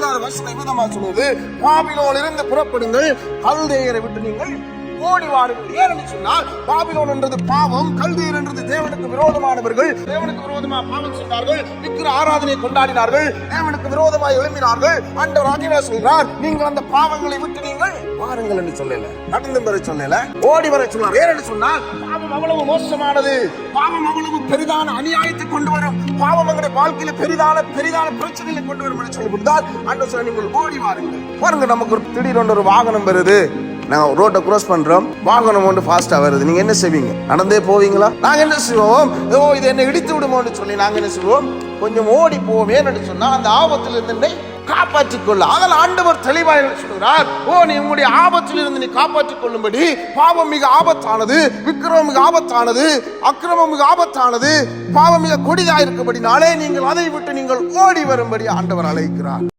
6வது வசனம் விதமா சொல்லுது, பாபிலோனிலிருந்து புறப்படுங்கள், கல்தேயரை விட்டு நீங்கள் ஓடி வாருங்கள். ஏன்னு சொன்னால் பாபிலோன் என்றது பாவம், கல்தேயர் என்றது தேவனுக்கு விரோதமானவர்கள். தேவனுக்கு விரோதமாக பாவம் செய்தார்கள், விக்கிர ஆராதனை கொண்டாடினார்கள், தேவனுக்கு விரோதமாக எழுப்பினார்கள். ஆண்டவர் ஆகிய சொல்றார், நீங்கள் அந்த பாவங்களை விட்டு நீங்கள் வாருங்கள் என்று சொல்லல, நடந்து வர சொல்லல, ஓடி வர சொன்னார். ஏன்னு சொன்னால் பாவம் அவ்வளவு மோசமானது, பாவம் அவ்வளவு பெரிதான அநியாயத்தை கொண்டு வரும், பாவம் எங்களுடைய வாழ்க்கையில பெரிதான பிரச்சனைகளை கொண்டு வரும் என்று சொல்லப்படுதால் ஆண்டவர் சொல்ல, நீங்கள் ஓடி வாருங்கள். பாருங்க, நமக்கு திடீரென்று ஒரு வாகனம் வருது, நாங்க ரோட்டை கிராஸ் பண்றோம், வாகனம் ஒன்று ஃபாஸ்டா வருது, நீங்க என்ன செய்வீங்க? நடந்தே போவீங்களா? நாங்க என்ன செய்வோம்? இது என்ன இடித்து விடுமோன்னு சொல்லி நாங்க என்ன செய்வோம்? கொஞ்சம் ஓடி போவேன்னு சொன்னா அந்த ஆபத்தில் இருந்து காப்பாற்றிக் கொள்ள. அதில் ஆண்டவர் தெளிவாக சொல்கிறார், நீ உங்களுடைய ஆபத்தில் இருந்து நீ காப்பாற்றிக் கொள்ளும்படி பாவம் மிக ஆபத்தானது, விக்கிரமம் மிக ஆபத்தானது, அக்கிரமம் மிக ஆபத்தானது, பாவம் மிக கொடிதாக இருக்கபடினாலே நீங்கள் அதை விட்டு நீங்கள் ஓடி வரும்படி ஆண்டவர் அழைக்கிறார்.